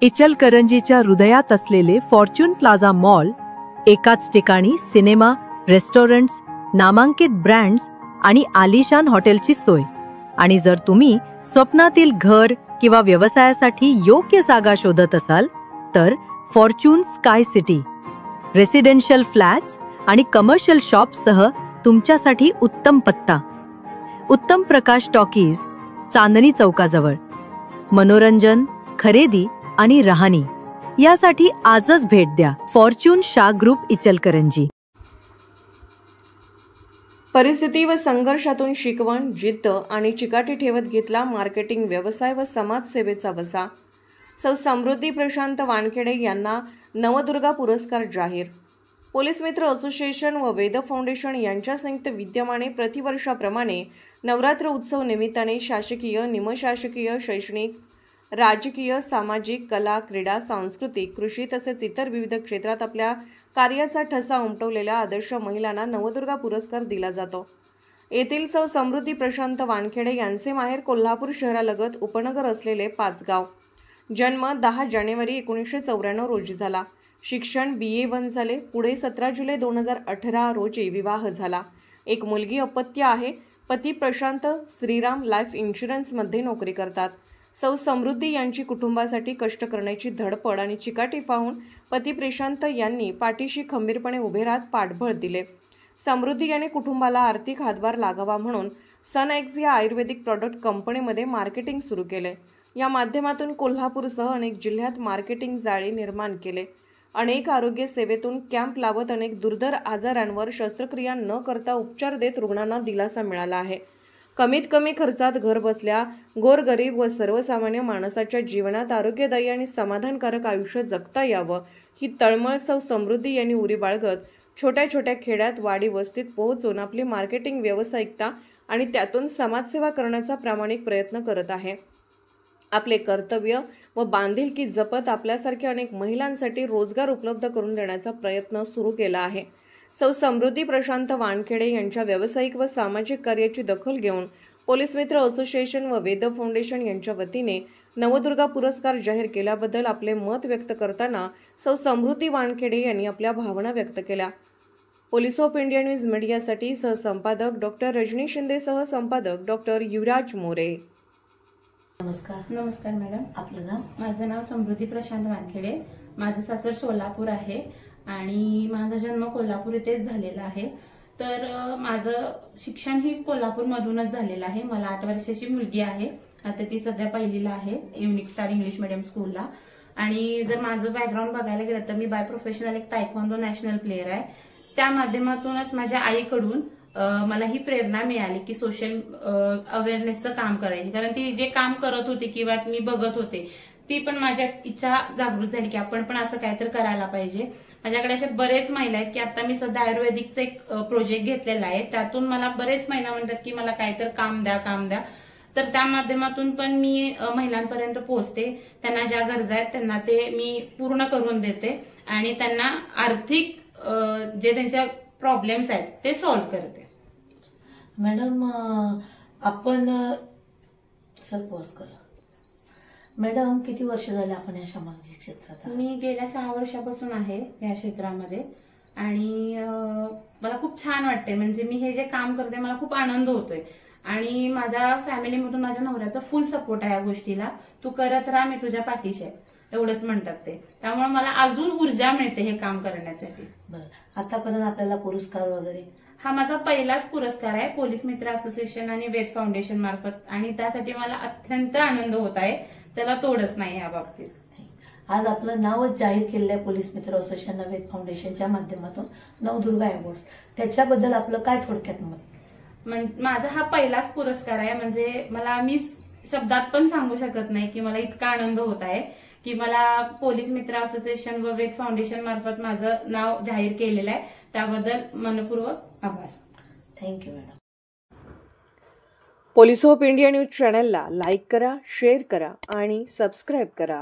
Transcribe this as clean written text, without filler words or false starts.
इचलकरंजीच्या हृदयात असलेले Fortune plaza mall एकाच ठिकाणी सिनेमा, रेस्टॉरंट्स, नामांकित ब्रँड्स आणि आलिशान हॉटेलची सोय। आणि जर तुम्ही स्वप्नातील घर किंवा व्यवसायासाठी योग्य जागा शोधत असाल तर Fortune sky city residential flats आणि कमर्शियल शॉप्ससह तुमच्यासाठी उत्तम पत्ता। उत्तम प्रकाश टॉकीज, चांदणी चौकाजवळ। मनोरंजन, खरेदी आणि राहणी यासाठी आजच भेट द्या। फॉर्च्यून शा ग्रुप, इचलकरंजी। परिस्थिती व संघर्षातून शिकवण, जिद्द आणि चिकाटी ठेवत घेतला मार्केटिंग व्यवसाय व समाजसेवेचा वसा। सौ समृद्धी प्रशांत वानखेडे यांना नवदुर्गा पुरस्कार जाहीर। पोलीस मित्र असोसिएशन व वेद फाउंडेशन यांच्या संयुक्त विद्यमाने प्रतिवर्षाप्रमाणे नवरात्र उत्सव निमित्ताने शासकीय, निमशासकीय, शैक्षणिक, राजकीय, सामाजिक, कला, क्रीडा, सांस्कृतिक, कृषी तसेच इतर विविध क्षेत्रात आपल्या कार्याचा ठसा उमटवलेल्या आदर्श महिलांना नवदुर्गा पुरस्कार दिला जातो। येथील सौ समृद्धी प्रशांत वानखेडे यांचे माहेर कोल्हापूर शहरालगत उपनगर असलेले पाचगाव। जन्म 10 जानेवारी 1994 रोजी झाला। शिक्षण BA1 झाले। पुढे 17 जुलै 2018 रोजी विवाह झाला। एक मुलगी अपत्य आहे। पती प्रशांत श्रीराम लाईफ इन्शुरन्समध्ये नोकरी करतात। सौ समृद्धी यांची कुटुंबासाठी कष्ट करण्याची धडपड आणि चिकाटी पाहून पती प्रशांत यांनी पाठीशी खंबीरपणे उभे राहत पाठबळ दिले। समृद्धी यांनी कुटुंबाला आर्थिक हातभार लागावा म्हणून सनएक्स या आयुर्वेदिक प्रॉडक्ट कंपनीमध्ये मार्केटिंग सुरू केले। या माध्यमातून कोल्हापूरसह अनेक जिल्ह्यात मार्केटिंग जाळे निर्माण केले। अनेक आरोग्य सेवेतून कॅम्प लावत अनेक दुर्धर आजारांवर शस्त्रक्रिया न करता उपचार देत रुग्णांना दिलासा मिळाला आहे। कमीत कमी खर्चात घर बसल्या गोरगरीब व सर्वसामान्य माणसाच्या जीवनात आरोग्यदायी आणि समाधानकारक आयुष्य जगता यावं ही तळमळ सौ समृद्धी यांनी उरी बाळगत छोट्या छोट्या खेड्यात, वाडी, वस्तीत पोहोचून आपली मार्केटिंग व्यावसायिकता आणि त्यातून समाजसेवा करण्याचा प्रामाणिक प्रयत्न करत आहे। आपले कर्तव्य व बांधिलकी जपत आपल्यासारख्या अनेक महिलांसाठी रोजगार उपलब्ध करून देण्याचा प्रयत्न सुरू केला आहे। सौ समृद्धी प्रशांत वानखेडे यांच्या व्यावसायिक व सामाजिक कार्याची दखल घेऊन पोलीस मित्र असोसिएशन व वेद फाउंडेशन यांच्या वतीने नवदुर्गा पुरस्कार जाहीर केल्याबद्दल आपले मत व्यक्त करताना सौ समृद्धी वानखेडे यांनी आपल्या भावना व्यक्त केल्या। पोलीस ऑफ इंडिया न्यूज मीडियासाठी सहसंपादक डॉक्टर रजनी शिंदे, सहसंपादक डॉक्टर युवराज मोरे। नमस्कार मॅडम, आपलं नाव? माझं नाव समृद्धी प्रशांत वानखेडे। माझं सासर सोलापूर आहे आणि माझा जन्म कोल्हापूर येथेच झालेला आहे। तर माझं शिक्षण ही कोल्हापूरमधूनच झालेलं आहे। मला 8 वर्षाची मुलगी आहे। आता ती सध्या पहिलीला आहे युनिक स्टार इंग्लिश मीडियम स्कूलला। आणि जर माझं बॅकग्राऊंड बघायला गेलं तर मी बाय प्रोफेशनल एक तायक्वांदो नॅशनल प्लेयर आहे। त्या माध्यमातूनच माझ्या आईकडून मला ही प्रेरणा मिळाली की सोशल अवेअरनेसचं काम करायची। कारण ती जे काम करत होती किंवा मी बघत होते ती पण माझ्या इच्छा जागृत झाली की आपण पण असं काहीतरी करायला पाहिजे। माझ्याकडे असे बरेच महिला आहेत की आता मी सध्या आयुर्वेदिकचा एक प्रोजेक्ट घेतलेला आहे। त्यातून मला बरेच महिला म्हणतात की मला काहीतरी काम द्या। तर त्या माध्यमातून पण मी महिलांपर्यंत पोहोचते। त्यांना ज्या गरजा आहेत त्यांना ते मी पूर्ण करून देते आणि त्यांना आर्थिक जे त्यांच्या प्रॉब्लेम्स आहेत ते सॉल्व्ह करते। मॅडम, आपण पॉज करा। मॅडम, किती वर्ष झाले आपण या सामाजिक क्षेत्रात? मी गेल्या 6 वर्षापासून आहे या क्षेत्रामध्ये आणि मला खूप छान वाटते। म्हणजे मी हे जे काम करते मला खूप आनंद होतोय आणि माझ्या फॅमिलीमधून माझ्या नवऱ्याचा फुल सपोर्ट आहे या गोष्टीला। तू करत राहा, मी तुझ्या पाठीशी आहे एवढंच म्हणतात ते। त्यामुळे मला अजून ऊर्जा मिळते हे काम करण्यासाठी। बरं, आतापर्यंत आपल्याला पुरस्कार वगैरे? हा माझा पहिलाच पुरस्कार आहे पोलीस मित्र असोसिएशन आणि वेद फाउंडेशन मार्फत आणि त्यासाठी मला अत्यंत आनंद होत आहे। त्याला तोडच नाही या बाबतीत। आज आपलं नावच जाहीर केलेलं आहे पोलीस मित्र असोसिएशन वेद फाउंडेशनच्या माध्यमातून नवदुर्गा अवॉर्ड्स। त्याच्याबद्दल आपलं काय थोडक्यात मत? माझा हा पहिलाच पुरस्कार आहे। म्हणजे मला मी शब्दात पण सांगू शकत नाही की मला इतका आनंद होत आहे की मला पोलीस मित्र असोसिएशन व वेद फाउंडेशन मार्फत माझं नाव जाहीर केलेलं आहे। त्याबद्दल मनपूर्वक आभार। Thank you madam. Police of India news चॅनलला लाईक करा, शेअर करा आणि सबस्क्राईब करा।